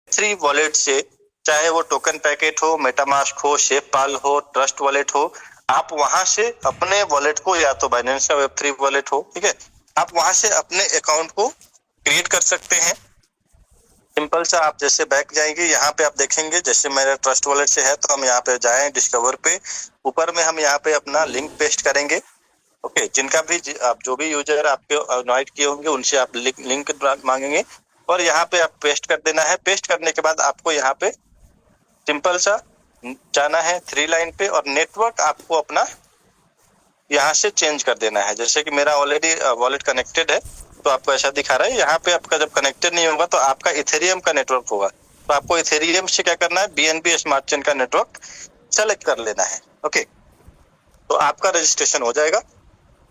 Three wallet से, चाहे वो टोकन पैकेट हो, मेटामास्क हो, शेपपाल हो, ट्रस्ट वॉलेट हो, आप वहां से अपने वॉलेट को, या तो बाइनेंस का वेब3 वॉलेट हो, ठीक है, आप वहां से अपने अकाउंट को क्रिएट कर सकते हैं। सिंपल सा, आप जैसे बैक जाएंगे, यहाँ पे आप देखेंगे, जैसे मेरा ट्रस्ट वॉलेट से है तो हम यहाँ पे जाएं डिस्कवर पे, ऊपर में हम यहाँ पे अपना लिंक पेस्ट करेंगे। ओके, जिनका भी आप जो भी यूजर आपके इनवाइट किए होंगे उनसे आप लिंक मांगेंगे और यहाँ पे आप पेस्ट कर देना है। पेस्ट करने के बाद आपको यहाँ पे सिंपल सा जाना है 3 लाइन पे और नेटवर्क आपको अपना यहाँ से चेंज कर देना है। जैसे कि मेरा ऑलरेडी वॉलेट कनेक्टेड है तो आपको ऐसा दिखा रहा है। यहाँ पे आपका जब कनेक्टेड नहीं होगा तो आपका इथेरियम का नेटवर्क होगा, तो आपको इथेरियम से क्या करना है, BNB स्मार्ट चेन का नेटवर्क सेलेक्ट कर लेना है। ओके, तो आपका रजिस्ट्रेशन हो जाएगा।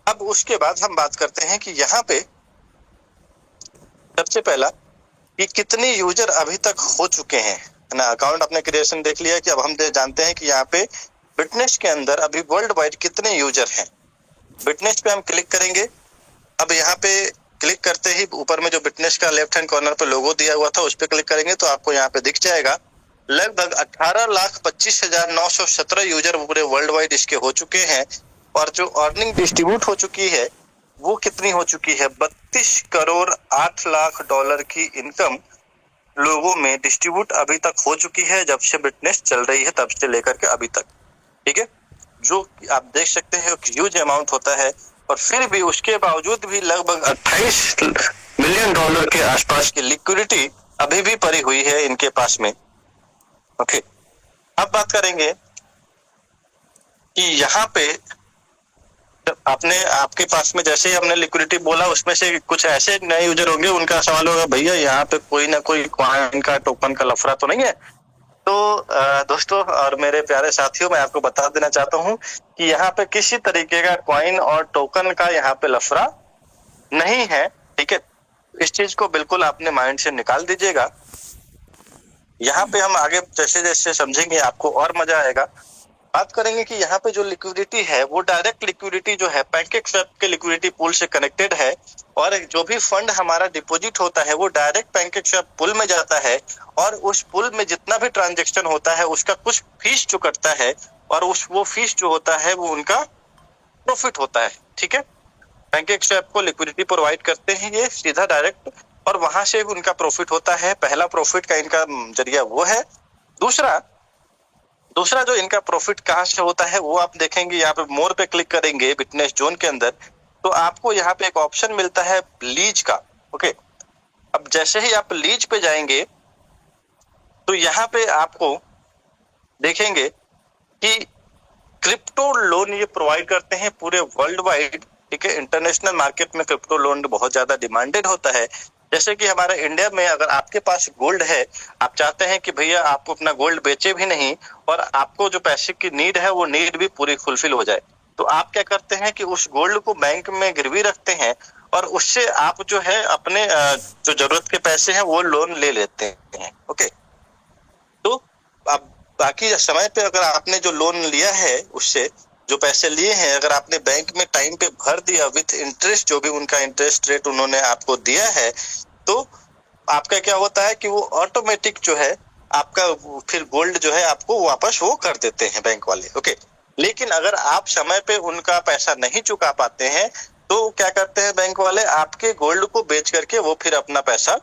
अब उसके बाद हम बात करते हैं कि यहाँ पे सबसे पहला कि कितने यूजर अभी तक हो चुके हैं, है ना। अकाउंट अपने क्रिएशन देख लिया कि अब हम जानते हैं कि यहाँ पे बिटनेस के अंदर अभी वर्ल्ड वाइड कितने यूजर हैं। बिटनेस पे हम क्लिक करेंगे। अब यहाँ पे क्लिक करते ही ऊपर में जो बिटनेस का लेफ्ट हैंड कॉर्नर पे लोगो दिया हुआ था उस पर क्लिक करेंगे तो आपको यहाँ पे दिख जाएगा लगभग 18,25,917 यूजर पूरे वर्ल्ड वाइड इसके हो चुके हैं। और जो अर्निंग डिस्ट्रीब्यूट हो चुकी है वो कितनी हो चुकी है, 32 करोड़ 8 लाख डॉलर की इनकम लोगों में डिस्ट्रीब्यूट अभी तक हो चुकी है, जब से बिटनेस चल रही है तब से लेकर के अभी तक। ठीक है, जो आप देख सकते हैं ह्यूज अमाउंट होता है और फिर भी उसके बावजूद भी लगभग 28 मिलियन डॉलर के आसपास की लिक्विडिटी अभी भी पड़ी हुई है इनके पास में। ओके, अब बात करेंगे कि यहाँ पे आपके पास में जैसे ही हमने लिक्विडिटी बोला उसमें से कुछ ऐसे नए यूजर होंगे, उनका सवाल होगा भैया यहाँ पे कोई ना कोई कॉइन का टोकन का लफड़ा तो नहीं है। तो दोस्तों और मेरे प्यारे साथियों, मैं आपको बता देना चाहता हूँ कि यहाँ पे किसी तरीके का कॉइन और टोकन का यहाँ पे लफड़ा नहीं है। ठीक है, इस चीज को बिल्कुल अपने माइंड से निकाल दीजिएगा। यहाँ पे हम आगे जैसे जैसे समझेंगे आपको और मजा आएगा। बात करेंगे कि यहाँ पे जो लिक्विडिटी है वो डायरेक्ट लिक्विडिटी जो है पैनकेकस्वैप के लिक्विडिटी पूल से कनेक्टेड है और जो भी फंड हमारा डिपॉजिट होता है वो डायरेक्ट पैनकेकस्वैप पूल में जाता है और उस पूल में जितना भी ट्रांजैक्शन होता है उसका कुछ फीस जो कटता है और वो फीस जो होता है वो उनका प्रॉफिट होता है। ठीक है, पैनकेकस्वैप को लिक्विडिटी प्रोवाइड करते हैं ये सीधा डायरेक्ट और वहां से उनका प्रॉफिट होता है। पहला प्रॉफिट का इनका जरिया वो है। दूसरा जो इनका प्रॉफिट कहाँ से होता है वो आप देखेंगे, यहाँ पे मोर पे क्लिक करेंगे बिटनेस जोन के अंदर तो आपको यहाँ पे एक ऑप्शन मिलता है लीज का। ओके, अब जैसे ही आप लीज पे जाएंगे तो यहाँ पे आपको देखेंगे कि क्रिप्टो लोन ये प्रोवाइड करते हैं पूरे वर्ल्ड वाइड। ठीक है, इंटरनेशनल मार्केट में क्रिप्टो लोन बहुत ज्यादा डिमांडेड होता है। जैसे कि हमारे इंडिया में अगर आपके पास गोल्ड है, आप चाहते हैं कि भैया आप अपना गोल्ड बेचे भी नहीं और आपको जो पैसे की नीड है वो नीड भी पूरी फुलफिल हो जाए, तो आप क्या करते हैं कि उस गोल्ड को बैंक में गिरवी रखते हैं और उससे आप जो है अपने जो जरूरत के पैसे हैं वो लोन ले लेते हैं। ओके, तो आप बाकी समय पे अगर आपने जो लोन लिया है उससे जो पैसे लिए हैं अगर आपने बैंक में टाइम पे भर दिया विथ इंटरेस्ट, जो भी उनका इंटरेस्ट रेट उन्होंने आपको दिया है, तो आपका क्या होता है कि वो ऑटोमेटिक जो है आपका फिर गोल्ड जो है आपको वापस वो कर देते हैं बैंक वाले। ओके, लेकिन अगर आप समय पे उनका पैसा नहीं चुका पाते हैं तो क्या करते हैं बैंक वाले, आपके गोल्ड को बेच करके वो फिर अपना पैसा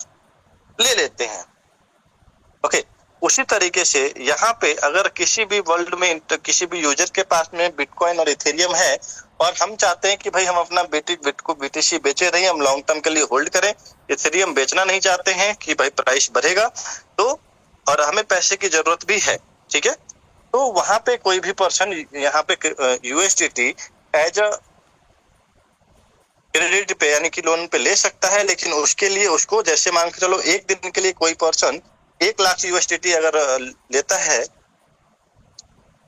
ले लेते हैं। ओके, उसी तरीके से यहाँ पे अगर किसी भी वर्ल्ड में किसी भी यूजर के पास में बिटकॉइन और इथेरियम है और हम चाहते हैं कि भाई हम अपना BTC बेचे रहे, हम लॉन्ग टर्म के लिए होल्ड करें, इथेरियम बेचना नहीं चाहते हैं कि भाई प्राइस बढ़ेगा तो, और हमें पैसे की जरूरत भी है। ठीक है, तो वहां पे कोई भी पर्सन यहाँ पे USDT एज अ क्रेडिट पे यानी कि लोन पे ले सकता है, लेकिन उसके लिए उसको जैसे मान के चलो एक दिन के लिए कोई पर्सन 1 लाख USDT अगर लेता है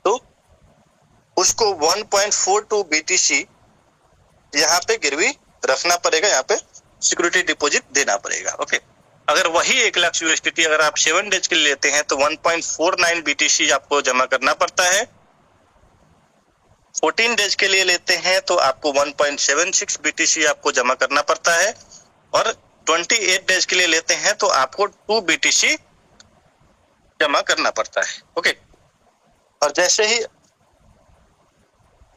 तो उसको 1.42 BTC यहाँ पे गिरवी रखना पड़ेगा, यहाँ पे सिक्योरिटी डिपॉजिट देना पड़ेगा। ओके, अगर वही 1 लाख USDT अगर आप 7 डेज के लिए लेते हैं तो 1.49 BTC आपको जमा करना पड़ता है। 14 डेज के लिए लेते हैं तो आपको 1.76 BTC आपको जमा करना पड़ता है और 28 डेज के लिए लेते हैं तो आपको 2 BTC जमा करना पड़ता है। ओके, और जैसे ही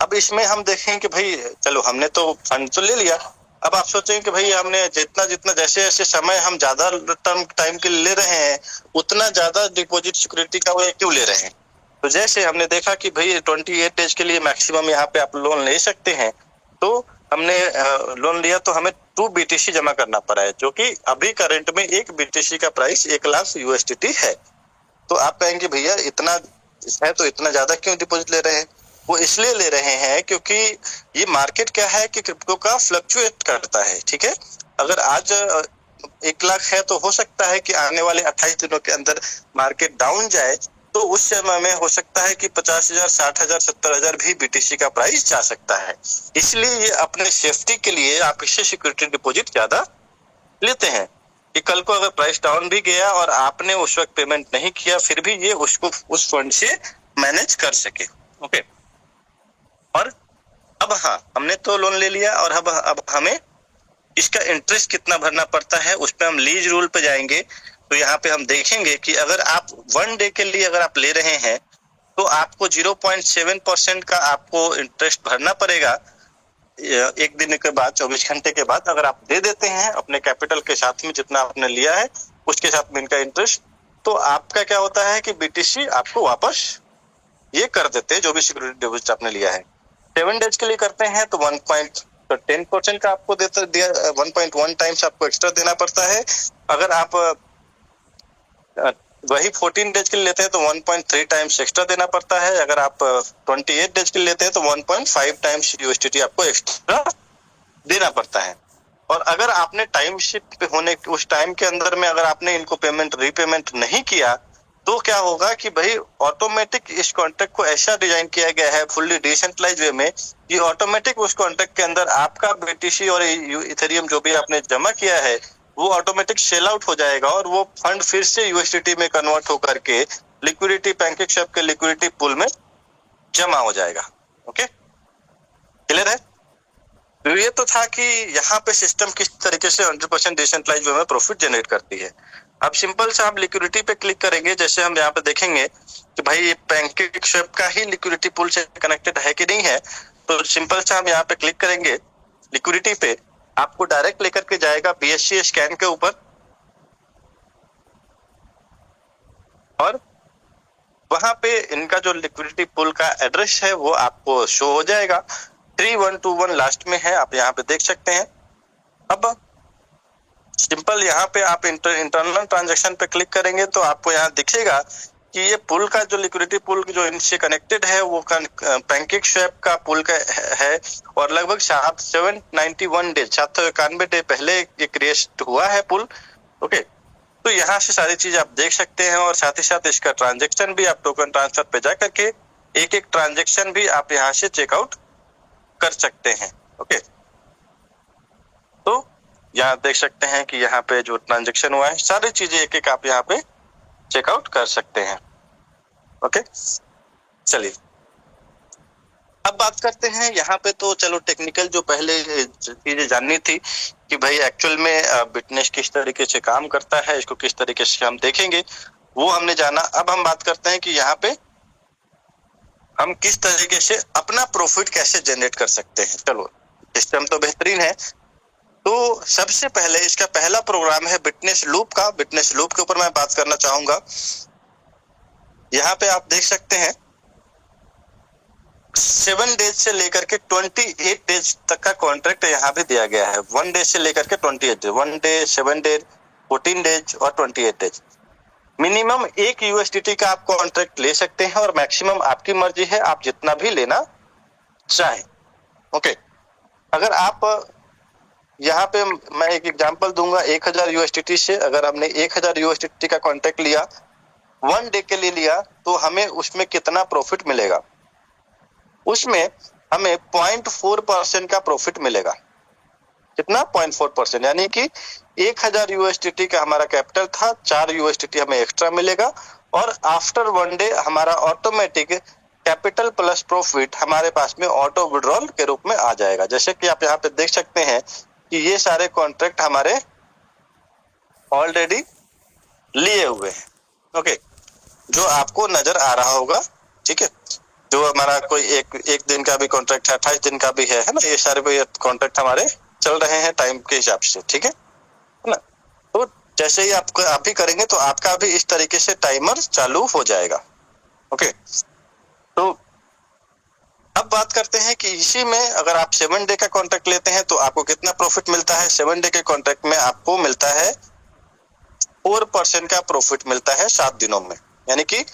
अब इसमें हम देखें कि भाई चलो हमने तो फंड तो ले लिया, अब आप सोचेंगे कि भाई हमने जितना जितना जैसे जैसे समय हम ज्यादा टर्म टाइम के लिए ले रहे हैं, उतना ज्यादा डिपॉजिट सिक्योरिटी का वो क्यों ले रहे हैं। तो जैसे हमने देखा कि भाई 28 डेज के लिए मैक्सिमम यहाँ पे आप लोन ले सकते हैं, तो हमने लोन लिया तो हमें 2 BTC जमा करना पड़ा है, जो कि अभी करंट में 1 BTC का प्राइस 1 लाख USDT है। तो आप कहेंगे भैया इतना है तो इतना ज्यादा क्यों डिपॉजिट ले रहे हैं। वो इसलिए ले रहे हैं क्योंकि ये मार्केट क्या है कि क्रिप्टो का फ्लक्चुएट करता है। ठीक है, अगर आज 1 लाख है तो हो सकता है कि आने वाले 28 दिनों के अंदर मार्केट डाउन जाए, तो उस समय में हो सकता है कि 50,000, 60,000, 70,000 भी BTC का प्राइस जा सकता है। इसलिए ये अपने सेफ्टी के लिए आप इससे सिक्योरिटी डिपॉजिट ज्यादा लेते हैं कि कल को अगर प्राइस डाउन भी गया और आपने उस वक्त पेमेंट नहीं किया, फिर भी ये उसको उस फंड से मैनेज कर सके। ओके, और अब हाँ, हमने तो लोन ले लिया और अब हमें इसका इंटरेस्ट कितना भरना पड़ता है, उस पर हम लीज रूल पे जाएंगे। तो यहाँ पे हम देखेंगे कि अगर आप 1 डे के लिए अगर आप ले रहे हैं तो आपको 0.7% का आपको इंटरेस्ट भरना पड़ेगा। 1 दिन के बाद, 24 घंटे के बाद अगर आप दे देते हैं अपने कैपिटल के साथ में जितना आपने लिया है उसके साथ में इनका इंटरेस्ट, तो आपका क्या होता है कि BTC आपको वापस ये कर देते हैं जो भी सिक्योरिटी डिपॉजिट आपने लिया है। 7 डेज के लिए करते हैं तो 1.10% का आपको देता दिया 1.1 टाइम्स आपको एक्स्ट्रा देना पड़ता है। अगर आप वही 14 डेज के लिए लेते हैं तो 1.3 टाइम्स एक्स्ट्रा देना पड़ता है। अगर आप 28 डेज के लिए लेते हैं तो 1.5 टाइम्स USDT आपको एक्स्ट्रा देना पड़ता है। और अगर आपने टाइम शिफ्ट पे होने उस टाइम के अंदर में अगर आपने इनको पेमेंट रीपेमेंट नहीं किया, तो क्या होगा कि भाई ऑटोमेटिक इस कॉन्ट्रैक्ट को ऐसा डिजाइन किया गया है फुल्ली डिसेंट्रलाइज वे में कि ऑटोमेटिक उस कॉन्ट्रैक्ट के अंदर आपका BTC और इथेरियम जो भी आपने जमा किया है वो ऑटोमेटिक सेल आउट हो जाएगा और वो फंड फिर से USDT में कन्वर्ट होकर के लिक्विडिटी पैनकेकस्वैप के लिक्विडिटी पूल में जमा हो जाएगा। ओके, क्लियर है। तो ये तो था कि यहाँ पे सिस्टम किस तरीके से 100% डिसेंट्रलाइज वे में प्रॉफिट जनरेट करती है। अब सिंपल से आप लिक्विडिटी पे क्लिक करेंगे, जैसे हम यहाँ पे देखेंगे कि भाई ये पैनकेकस्वैप का ही लिक्विडिटी पूल से कनेक्टेड है कि नहीं है। तो सिंपल से हम यहाँ पे क्लिक करेंगे लिक्विडिटी पे, आपको डायरेक्ट लेकर के जाएगा BSC स्कैन के ऊपर और वहां पे इनका जो लिक्विडिटी पूल का एड्रेस है वो आपको शो हो जाएगा। 3121 लास्ट में है, आप यहाँ पे देख सकते हैं। अब सिंपल यहाँ पे आप इंटरनल ट्रांजैक्शन पे क्लिक करेंगे तो आपको यहाँ दिखेगा कि ये पूल का जो लिक्विडिटी पूल जो इनसे कनेक्टेड है वो पैनकेकस्वैप का पूल का है और लगभग 791 डे 791 डे पहले ये क्रिएट हुआ है पूल। ओके, तो यहाँ से सारी चीज आप देख सकते हैं और साथ ही साथ इसका ट्रांजेक्शन भी आप टोकन ट्रांसफर पे जा करके एक एक ट्रांजेक्शन भी आप यहाँ से चेकआउट कर सकते हैं। ओके, तो यहाँ देख सकते हैं कि यहाँ पे जो ट्रांजेक्शन हुआ है सारी चीजें एक एक आप यहाँ पे चेकआउट कर सकते हैं। ओके, चलिए अब बात करते हैं यहाँ पे। तो चलो टेक्निकल जो पहले चीजें जाननी थी कि भाई एक्चुअल में बिटनेस किस तरीके से काम करता है, इसको किस तरीके से हम देखेंगे, वो हमने जाना। अब हम बात करते हैं कि यहाँ पे हम किस तरीके से अपना प्रॉफिट कैसे जनरेट कर सकते हैं। चलो सिस्टम तो बेहतरीन है। तो सबसे पहले इसका पहला प्रोग्राम है बिटनेस लूप का। बिटनेस लूप के ऊपर मैं बात करना चाहूंगा। यहाँ पे आप देख सकते हैं 7 डेज से लेकर के 28 डेज तक का कॉन्ट्रैक्ट यहाँ पे दिया गया है। 1 डे से लेकर के 28 डेज, 1 डे, 7 डेज, 14 डेज और 28 डेज। मिनिमम 1 USDT का आप कॉन्ट्रैक्ट ले सकते हैं और मैक्सिमम आपकी मर्जी है, आप जितना भी लेना चाहें। ओके, अगर आप यहाँ पे मैं एक एग्जांपल दूंगा 1000 USDT से। अगर हमने 1000 USDT का कॉन्ट्रैक्ट लिया, 1 डे के लिए लिया, तो हमें उसमें कितना प्रॉफिट मिलेगा? उसमें हमें 0.4% का प्रॉफिट मिलेगा। कितना? 0.4%, यानी कि 1000 USDT का हमारा कैपिटल था, 4 USDT हमें एक्स्ट्रा मिलेगा और आफ्टर 1 डे हमारा ऑटोमेटिक कैपिटल प्लस प्रॉफिट हमारे पास में ऑटो विड्रॉल के रूप में आ जाएगा। जैसे कि आप यहाँ पे देख सकते हैं कि ये सारे कॉन्ट्रैक्ट हमारे ऑलरेडी लिए हुए हैं। ओके, जो आपको नजर आ रहा होगा, ठीक है। जो हमारा कोई एक दिन का भी कॉन्ट्रैक्ट है, 28 दिन का भी है ना, ये सारे कॉन्ट्रैक्ट हमारे चल रहे हैं टाइम के हिसाब से, ठीक है ना। तो जैसे ही आप भी करेंगे तो आपका भी इस तरीके से टाइमर चालू हो जाएगा। ओके, तो अब बात करते हैं कि इसी में अगर आप 7 डे का कॉन्ट्रैक्ट लेते हैं तो आपको कितना प्रॉफिट मिलता है। 7 डे के कॉन्ट्रैक्ट में आपको मिलता है 4% का प्रॉफिट मिलता है 7 दिनों में। यानी कि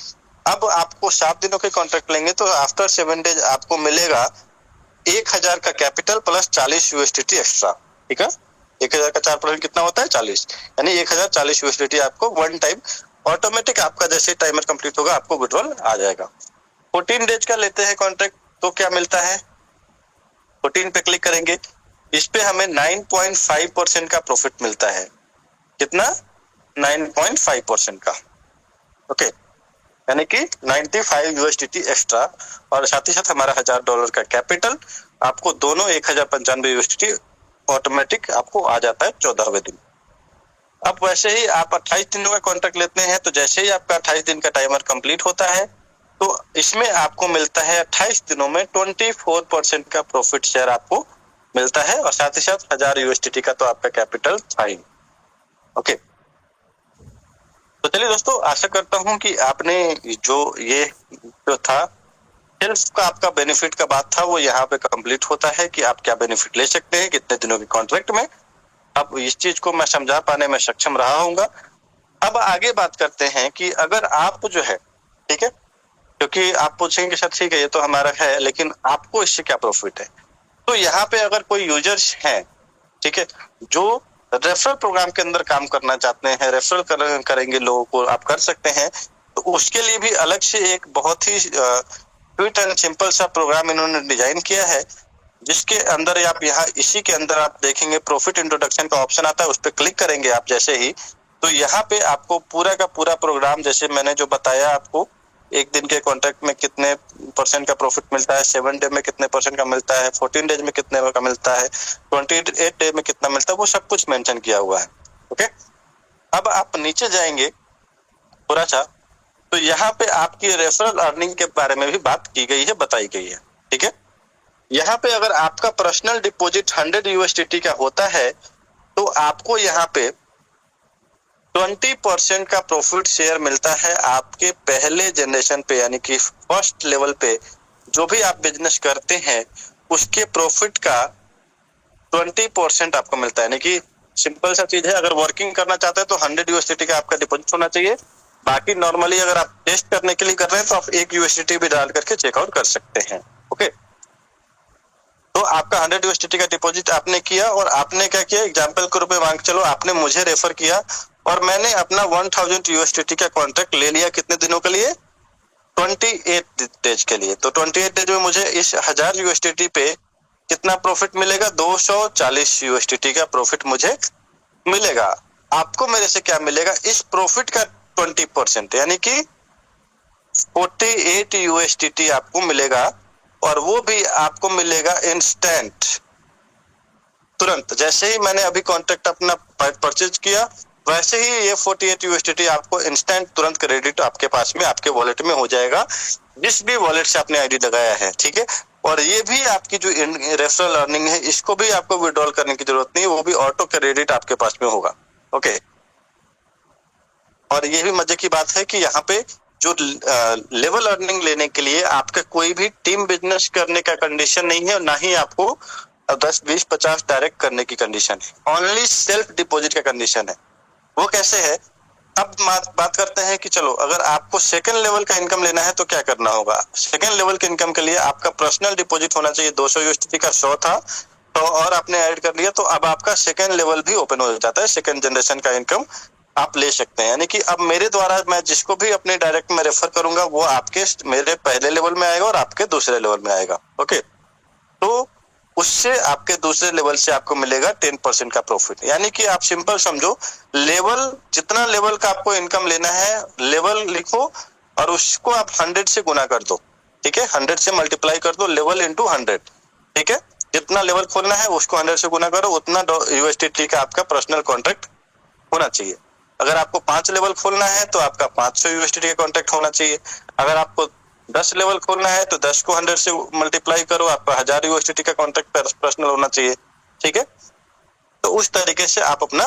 अब आपको 7 दिनों के कॉन्ट्रैक्ट लेंगे तो आफ्टर 7 डेज आपको मिलेगा 1000 का कैपिटल प्लस 40 यूएसडीटी एक्स्ट्रा, ठीक है। 1000 का 4% कितना होता है 40, यानी 1040 यूएसडीटी आपको वन टाइम ऑटोमेटिक आपका जैसे टाइमर कंप्लीट होगा आपको विड्रॉल आ जाएगा। 14 डेज का लेते हैं कॉन्ट्रैक्ट तो क्या मिलता है, 14 पे क्लिक करेंगे, इस पे हमें 9.5% का प्रॉफिट मिलता है। कितना, 9.5% का। ओके, यानी कि 95 यूएसडीटी एक्स्ट्रा और साथ ही साथ हमारा $1000 का कैपिटल, आपको दोनों 1095 यूएसडीटी ऑटोमेटिक आपको आ जाता है 14वें दिन। अब वैसे ही आप 28 दिनों का कॉन्ट्रैक्ट लेते हैं तो जैसे ही आपका 28 दिन का टाइमर कंप्लीट होता है तो इसमें आपको मिलता है 28 दिनों में 24% का प्रॉफिट शेयर आपको मिलता है और साथ ही साथ 1000 यूएसडीटी का तो आपका कैपिटल था ही। ओके, तो चलिए दोस्तों, आशा करता हूं कि आपने जो था सेल्फ का आपका बेनिफिट का बात था वो यहाँ पे कंप्लीट होता है कि आप क्या बेनिफिट ले सकते हैं कितने दिनों के कॉन्ट्रैक्ट में। अब इस चीज को मैं समझा पाने में सक्षम रहा हूँगा। अब आगे बात करते हैं कि अगर आप जो है, ठीक है, क्योंकि आप पूछेंगे सर ठीक है ये तो हमारा है लेकिन आपको इससे क्या प्रॉफिट है। तो यहाँ पे अगर कोई यूजर्स हैं, ठीक है, जो रेफरल प्रोग्राम के अंदर काम करना चाहते हैं, रेफरल करेंगे लोगों को, आप कर सकते हैं। तो उसके लिए भी अलग से एक बहुत ही स्वीट एंड सिंपल सा प्रोग्राम इन्होंने डिजाइन किया है, जिसके अंदर आप यहाँ इसी के अंदर आप देखेंगे प्रॉफिट इंट्रोडक्शन का ऑप्शन आता है, उस पर क्लिक करेंगे आप जैसे ही, तो यहाँ पे आपको पूरा का पूरा प्रोग्राम जैसे मैंने जो बताया आपको, एक दिन के कॉन्ट्रैक्ट में कितने % का प्रॉफिट मिलता है, 7 डे में कितने % का मिलता है, 14 डेज में कितने का मिलता है, 28 डे में कितना मिलता है, वो सब कुछ मेंशन किया हुआ है। ओके, अब आप नीचे जाएंगे थोड़ा सा तो यहाँ पे आपकी रेफरल अर्निंग के बारे में भी बात की गई है, बताई गई है, ठीक है। यहाँ पे अगर आपका पर्सनल डिपॉजिट 100 यूएसडीटी का होता है तो आपको यहाँ पे 20% का प्रॉफिट शेयर मिलता है आपके पहले जनरेशन पे, यानी कि फर्स्ट लेवल पे जो भी आप बिजनेस करते हैं उसके प्रॉफिट का 20% आपको मिलता है। यानी कि सिंपल सा चीज है, अगर वर्किंग करना चाहते हैं तो 100 यूएसडीटी का आपका डिपॉजिट होना चाहिए। बाकी नॉर्मली अगर आप टेस्ट करने के लिए कर रहे हैं तो आप 1 यूएसडीटी भी डाल करके चेकआउट कर सकते हैं। ओके, तो आपका 100 यूएसडीटी का डिपॉजिट आपने किया और आपने क्या किया, एग्जांपल के रूप में मांग चलो आपने मुझे रेफर किया और मैंने अपना 1000 यूएसडीटी का कॉन्ट्रैक्ट ले लिया कितने दिनों के लिए, 28 डेज के लिए। तो 28 डेज में मुझे इस 1000 यूएसडीटी पे कितना प्रॉफिट मिलेगा, 240 यूएसडीटी का प्रॉफिट मुझे मिलेगा। आपको मेरे से क्या मिलेगा, इस प्रॉफिट का 20% यानी कि 48 यूएसडीटी आपको मिलेगा और वो भी आपको मिलेगा इंस्टेंट, तुरंत। जैसे ही मैंने अभी कॉन्ट्रैक्ट अपना परचेज किया वैसे ही ये 48 यूएसडीटी आपको इंस्टेंट तुरंत क्रेडिट आपके पास में आपके वॉलेट में हो जाएगा, जिस भी वॉलेट से आपने आईडी लगाया है, ठीक है। और ये भी आपकी जो रेफरल अर्निंग है इसको भी आपको विड्रॉल करने की जरूरत नहीं है, वो भी ऑटो क्रेडिट आपके पास में होगा। ओके, और ये भी मजे की बात है कि यहाँ पे जो लेवल अर्निंग लेने के लिए आपका कोई भी टीम बिजनेस करने का कंडीशन नहीं है और ना ही आपको 10, 20, 50 डायरेक्ट करने की कंडीशन है, ओनली सेल्फ डिपॉजिट का कंडीशन है। वो कैसे है, अब बात करते हैं कि चलो अगर आपको सेकंड लेवल का इनकम लेना है तो क्या करना होगा। सेकंड लेवल के इनकम के लिए आपका पर्सनल डिपॉजिट होना चाहिए, 200 यूएसडीटी का 100 था तो और आपने ऐड कर लिया तो अब आपका सेकंड लेवल भी ओपन हो जाता है, सेकंड जनरेशन का इनकम आप ले सकते हैं। यानी कि अब मेरे द्वारा मैं जिसको भी अपने डायरेक्ट में रेफर करूंगा वो आपके मेरे पहले लेवल में आएगा और आपके दूसरे लेवल में आएगा। ओके, तो उससे आपके दूसरे लेवल से आपको मिलेगा 10% का प्रॉफिट। यानी कि आप सिंपल समझो, लेवल जितना लेवल का आपको इनकम लेना है लेवल लिखो और उसको आप 100 से गुना कर दो, ठीक है, 100 से मल्टीप्लाई कर दो, लेवल इंटू 100, ठीक है। जितना लेवल खोलना है उसको 100 से गुना करो, उतना यूएसडीटी का आपका पर्सनल कॉन्ट्रैक्ट होना चाहिए। अगर आपको 5 लेवल खोलना है तो आपका 500 यूएसडीटी का कॉन्ट्रैक्ट होना चाहिए। अगर आपको 10 लेवल खोलना है तो 10 को 100 से मल्टीप्लाई करो, आपका 1000 यूएसडीटी का कॉन्ट्रैक्ट पर्सनल होना चाहिए। ठीक है, तो उस तरीके से आप अपना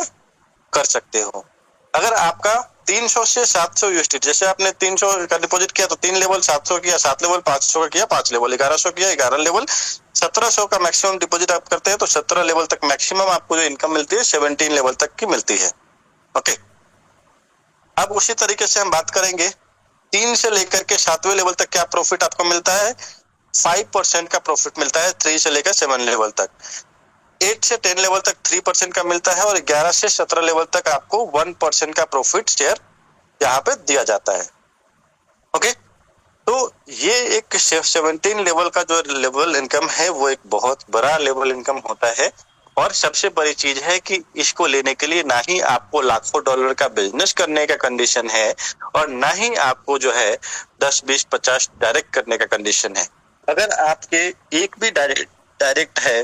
कर सकते हो। अगर आपका 300 से 700 यूएसडीटी, जैसे आपने 300 का डिपॉजिट किया तो 3 लेवल 700 किया, 7 लेवल 500 का किया, 5 लेवल 1100 किया, 11 लेवल 1700 का मैक्सिमम डिपॉजिट आप करते हैं तो 17 लेवल तक मैक्सिमम आपको जो इनकम मिलती है 17 लेवल तक की मिलती है। ओके, अब उसी तरीके से हम बात करेंगे 3 से लेकर के 7वें लेवल तक क्या प्रॉफिट आपको मिलता है। 5% का प्रॉफिट मिलता है 3 से लेकर 7 लेवल तक। 8 से 10 लेवल तक 3% का मिलता है और 11 से 17 लेवल तक आपको 1% का प्रॉफिट शेयर यहाँ पे दिया जाता है। ओके, तो ये एक 17 लेवल का जो लेवल इनकम है वो एक बहुत बड़ा लेवल इनकम होता है। और सबसे बड़ी चीज है कि इसको लेने के लिए ना ही आपको लाखों डॉलर का बिजनेस करने का कंडीशन है और ना ही आपको जो है 10, 20, 50 डायरेक्ट करने का कंडीशन है। अगर आपके एक भी डायरेक्ट है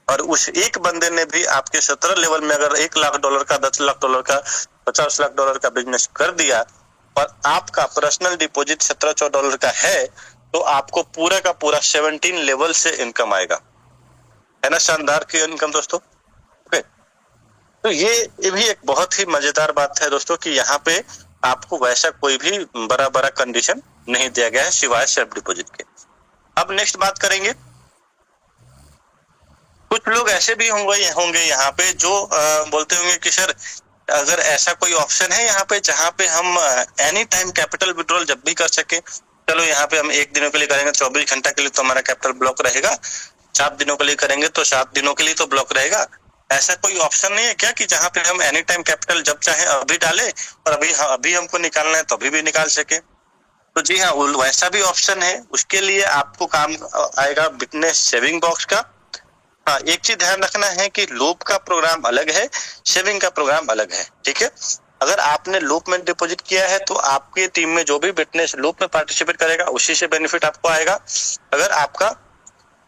और उस एक बंदे ने भी आपके 17 लेवल में अगर 1 लाख डॉलर का, 10 लाख डॉलर का, 50 लाख डॉलर का बिजनेस कर दिया और आपका पर्सनल डिपॉजिट 1700 डॉलर का है तो आपको पूरा का पूरा 17 लेवल से इनकम आएगा। है ना शानदार की इनकम दोस्तों। ओके, तो ये भी एक बहुत ही मजेदार बात है दोस्तों कि यहाँ पे आपको वैसा कोई भी बड़ा कंडीशन नहीं दिया गया है सिवाय सेल्फ डिपॉजिट के। अब नेक्स्ट बात करेंगे, कुछ लोग ऐसे भी होंगे यहाँ पे जो बोलते होंगे कि सर अगर ऐसा कोई ऑप्शन है यहाँ पे जहाँ पे हम एनी टाइम कैपिटल विड्रॉल जब भी कर सके। चलो यहाँ पे हम 1 दिनों के लिए करेंगे 24 घंटा के लिए तो हमारा कैपिटल ब्लॉक रहेगा, 7 दिनों के लिए करेंगे तो 7 दिनों के लिए तो ब्लॉक रहेगा। ऐसा कोई ऑप्शन नहीं है क्या कि जहाँ पे हम एनी टाइम कैपिटल जब चाहे अभी डाले और अभी हमको निकालना है तो अभी भी निकाल सके। तो जी हाँ, वैसा भी ऑप्शन है। उसके लिए आपको काम आएगा बिटनेस सेविंग बॉक्स का। हाँ, एक चीज ध्यान रखना है कि लूप का प्रोग्राम अलग है, सेविंग का प्रोग्राम अलग है। ठीक है, अगर आपने लूप में डिपॉजिट किया है तो आपकी टीम में जो भी बिटनेस लूप में पार्टिसिपेट करेगा उसी से बेनिफिट आपको आएगा। अगर आपका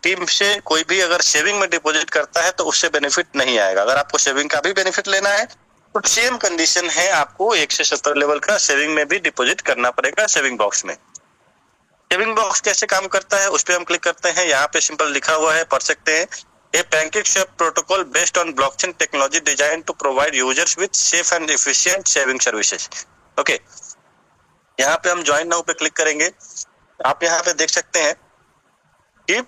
टीम से कोई भी अगर सेविंग में डिपॉजिट करता है तो उससे बेनिफिट नहीं आएगा। अगर आपको सेविंग का भी बेनिफिट लेना है तो सेम कंडीशन है, आपको 1 से 17 लेवल का सेविंग में भी डिपॉजिट करना पड़ेगा सेविंग बॉक्स में। सेविंग बॉक्स कैसे काम करता है उस पर हम क्लिक करते हैं। यहाँ पे सिंपल लिखा हुआ है, पढ़ सकते हैं। A PancakeSwap protocol based on blockchain technology designed to provide users with safe and efficient saving services. Okay, यहाँ पे हम ज्वाइन नाउ पे क्लिक करेंगे। आप यहाँ पे देख सकते हैं कि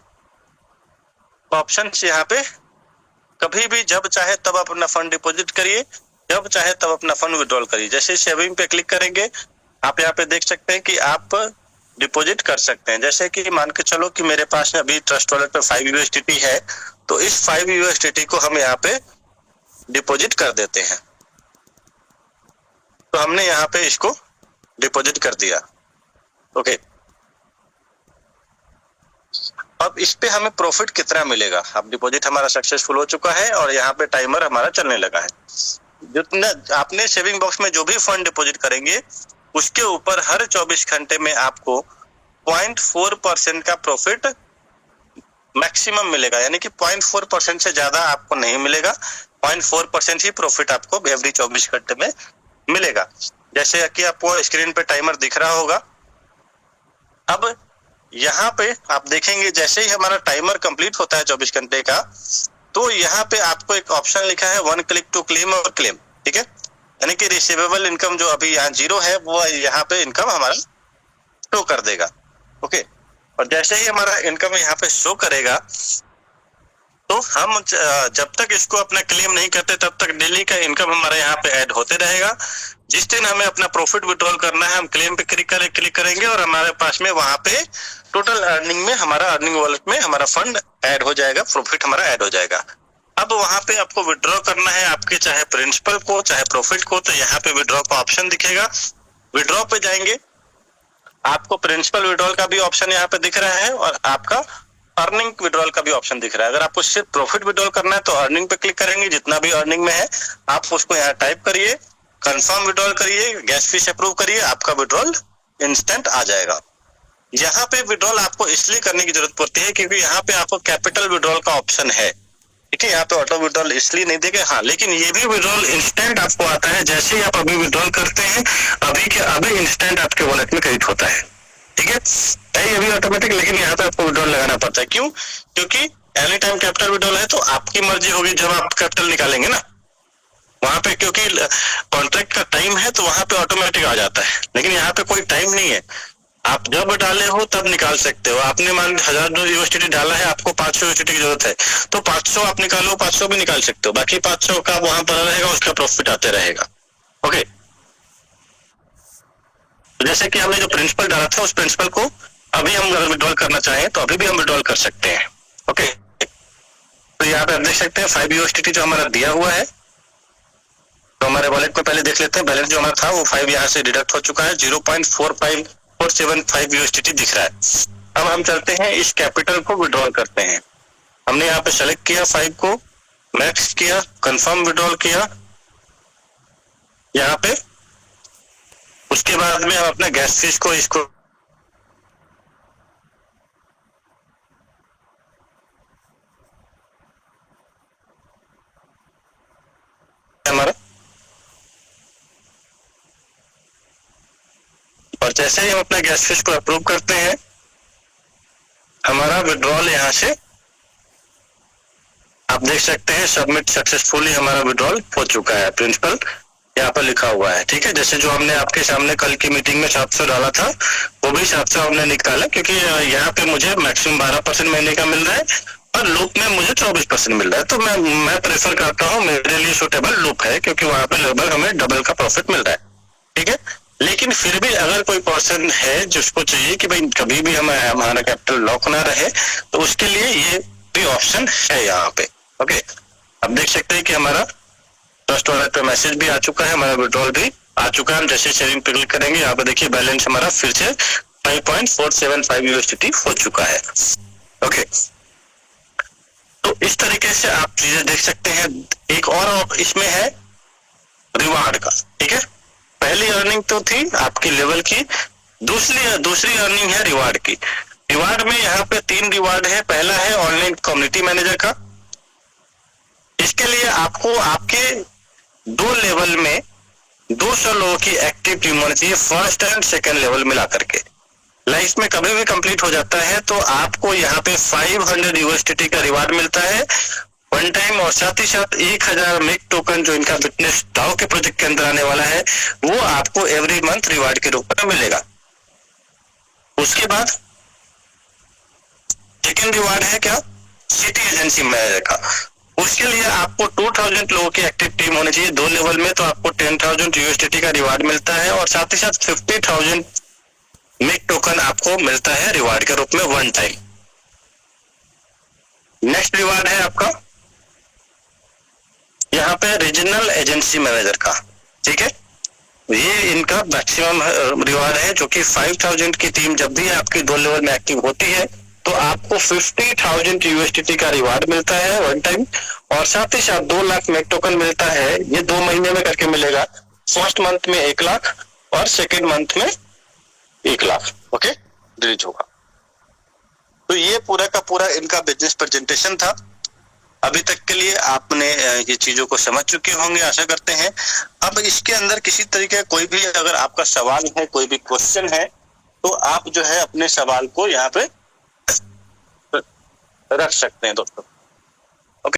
ऑप्शंस यहाँ पे कभी भी जब चाहे तब अपना फंड डिपॉजिट करिए, जब चाहे तब अपना फंड विड्रॉल करिए। जैसे सेविंग पे क्लिक करेंगे आप यहाँ पे देख सकते हैं कि आप डिपॉजिट कर सकते हैं। जैसे कि मान के चलो कि मेरे पास में अभी ट्रस्ट वॉलेट पे 5 यूएसडीटी है तो इस 5 यूएसडीटी को हम यहाँ पे डिपॉजिट कर देते हैं। तो हमने यहाँ पे इसको डिपॉजिट कर दिया। ओके, अब इस पे हमें प्रॉफिट कितना मिलेगा। अब डिपॉजिट हमारा सक्सेसफुल हो चुका है और यहाँ पे टाइमर हमारा चलने लगा है। जितना आपने सेविंग बॉक्स में जो भी फंड डिपॉजिट करेंगे उसके ऊपर हर 24 घंटे में आपको 0.4% का प्रॉफिट मैक्सिमम मिलेगा, यानी कि 0.4% से ज्यादा आपको नहीं मिलेगा। 0.4% ही प्रॉफिट आपको एवरी 24 घंटे में मिलेगा। जैसे कि आपको स्क्रीन पे टाइमर दिख रहा होगा। अब यहाँ पे आप देखेंगे जैसे ही हमारा टाइमर कंप्लीट होता है 24 घंटे का तो यहाँ पे आपको एक ऑप्शन लिखा है 1 क्लिक टू क्लेम और क्लेम। ठीक है, यानी कि रिसीवेबल इनकम जो अभी यहाँ 0 है वो यहाँ पे इनकम हमारा शो कर देगा। ओके, और जैसे ही हमारा इनकम यहाँ पे शो करेगा तो हम जब तक इसको अपना क्लेम नहीं करते तब तक डेली का इनकम हमारे यहाँ पे ऐड होते रहेगा। जिस दिन हमें अपना प्रॉफिट विड्रॉल करना है हम क्लेम पे क्लिक करेंगे और हमारे पास में वहां पे टोटल अर्निंग में हमारा अर्निंग वॉलेट में हमारा फंड ऐड हो जाएगा, प्रॉफिट हमारा ऐड हो जाएगा। अब वहां पे आपको विड्रॉ करना है आपके चाहे प्रिंसिपल को चाहे प्रॉफिट को, तो यहाँ पे विड्रॉ का ऑप्शन दिखेगा। विड्रॉ पे जाएंगे, आपको प्रिंसिपल विड्रॉल का भी ऑप्शन यहाँ पे दिख रहा है और आपका अर्निंग विड्रॉल का भी ऑप्शन दिख रहा है। अगर आपको सिर्फ प्रॉफिट विड्रॉल करना है तो अर्निंग पे क्लिक करेंगे, जितना भी अर्निंग में है आप उसको यहाँ टाइप करिए, कंफर्म विड्रॉल करिए, गैस फीस अप्रूव करिए, आपका विड्रॉल इंस्टेंट आ जाएगा। यहाँ पे विड्रॉल आपको इसलिए करने की जरूरत पड़ती है क्योंकि यहाँ पे आपको कैपिटल विड्रॉल का ऑप्शन है। ठीक है, यहाँ पे ऑटो विड्रॉल इसलिए नहीं देगा। हाँ, लेकिन ये भी विड्रॉल इंस्टेंट आपको आता है, जैसे ही आप अभी विड्रॉल करते हैं अभी के अभी इंस्टेंट आपके वॉलेट में क्रेडिट होता है। ठीक है, ये भी ऑटोमेटिक, लेकिन यहाँ पे आपको विड्रॉल लगाना पड़ता है। क्यों? क्योंकि एनी टाइम कैपिटल विड्रॉल है तो आपकी मर्जी होगी जब आप कैपिटल निकालेंगे ना, वहां पे क्योंकि कॉन्ट्रैक्ट का टाइम है तो वहां पे ऑटोमेटिक आ जाता है। लेकिन यहाँ पे कोई टाइम नहीं है, आप जब डाले हो तब निकाल सकते हो। आपने मान 1000 यूएसडीटी डाला है, आपको 500 यूएसडीटी की जरूरत है तो 500 आप निकालो, 500 भी निकाल सकते हो, बाकी 500 का वहां पर रहेगा, उसका प्रॉफिट आते रहेगा। ओके, जैसे कि हमने जो प्रिंसिपल डाला था उस प्रिंसिपल को अभी हम अगर विड्रॉल करना चाहें तो अभी भी हम विड्रॉल कर सकते हैं। ओके, तो यहाँ पे आप देख सकते हैं 5 यूएसडीटी जो हमारा दिया हुआ है, तो हमारे वॉलेट में पहले देख लेते हैं बैलेंस जो हमारा था वो 5 यहाँ से डिडक्ट हो चुका है, 0.45475 यूएसडीटी दिख रहा है। अब हम चलते हैं इस कैपिटल को विड्रॉल करते हैं। हमने यहाँ पे सेलेक्ट किया 5 को, मैक्स किया, कंफर्म विड्रॉल किया यहाँ पे। उसके बाद में हम अपने गैस फीस को इसको हमारा, और जैसे ही हम अपना गैस फीस को अप्रूव करते हैं हमारा विड्रॉल यहाँ से आप देख सकते हैं सबमिट सक्सेसफुली हमारा विड्रॉल हो चुका है। प्रिंसिपल यहाँ पर लिखा हुआ है। ठीक है, जैसे जो हमने आपके सामने कल की मीटिंग में 700 डाला था वो भी 700 हमने निकाला, क्योंकि यहाँ पे मुझे मैक्सिमम 12% महीने का मिल रहा है और लूप में मुझे 24% मिल रहा है। तो मैं प्रेफर करता हूँ, मेरे लिए सुटेबल लूप है, क्योंकि वहां पे लगभग हमें डबल का प्रॉफिट मिल रहा है। ठीक है, लेकिन फिर भी अगर कोई पर्सन है जिसको चाहिए कि भाई कभी भी हमारा कैपिटल लॉक ना रहे तो उसके लिए ये भी ऑप्शन है यहाँ पे। ओके, अब देख सकते हैं कि हमारा ट्रस्ट वॉलेट पे मैसेज भी आ चुका है, हमारा विड्रॉल भी आ चुका है। हम जैसे शेयरिंग पे क्लिक करेंगे यहाँ पे देखिए बैलेंस हमारा फिर से 5.475 यूएसडीटी हो चुका है। ओके, तो इस तरीके से आप चीजें देख सकते हैं। एक और इसमें है रिवार्ड का। ठीक है, पहली अर्निंग तो थी आपकी लेवल की, दूसरी अर्निंग है रिवार्ड की। रिवार्ड में यहाँ पे 3 रिवार्ड है। पहला है ऑनलाइन कम्युनिटी मैनेजर का। इसके लिए आपको आपके 2 लेवल में 200 लोगों की एक्टिव टीम होनी चाहिए, फर्स्ट एंड सेकंड लेवल मिला करके। लाइफ में कभी भी कंप्लीट हो जाता है तो आपको यहाँ पे 500 यूएसडीटी का रिवार्ड मिलता है वन टाइम, और साथ ही साथ 1000 मेक टोकन जो इनका विटनेस डाओ के प्रोजेक्ट के अंदर आने वाला है वो आपको एवरी मंथ रिवार्ड के रूप में मिलेगा। उसके बाद सेकेंड रिवार्ड है क्या, सिटी एजेंसी मैनेजर का। उसके लिए आपको 2000 लोगों की एक्टिव टीम होनी चाहिए 2 लेवल में, तो आपको 10,000 यूएसडीटी का रिवार्ड मिलता है, और साथ ही साथ 50,000 मेक टोकन आपको मिलता है रिवार्ड के रूप में वन टाइम। नेक्स्ट रिवार्ड है आपका यहाँ पे रीजनल एजेंसी मैनेजर का। ठीक है, ये इनका मैक्सिमम रिवार्ड है, जो कि 5000 की टीम जब भी आपकी 2 लेवल में एक्टिव होती है तो आपको 50,000 यूएसडीटी का रिवार्ड मिलता है वन टाइम, और साथ ही साथ 2 लाख मेक टोकन मिलता है। ये 2 महीने में करके मिलेगा, फर्स्ट मंथ में 1 लाख और सेकेंड मंथ में 1 लाख। ओके, रिलीज होगा। तो ये पूरा का पूरा इनका बिजनेस प्रेजेंटेशन था। अभी तक के लिए आपने ये चीजों को समझ चुके होंगे, आशा करते हैं। अब इसके अंदर किसी तरीके का कोई भी अगर आपका सवाल है, कोई भी क्वेश्चन है, तो आप जो है अपने सवाल को यहाँ पे रख सकते हैं दोस्तों।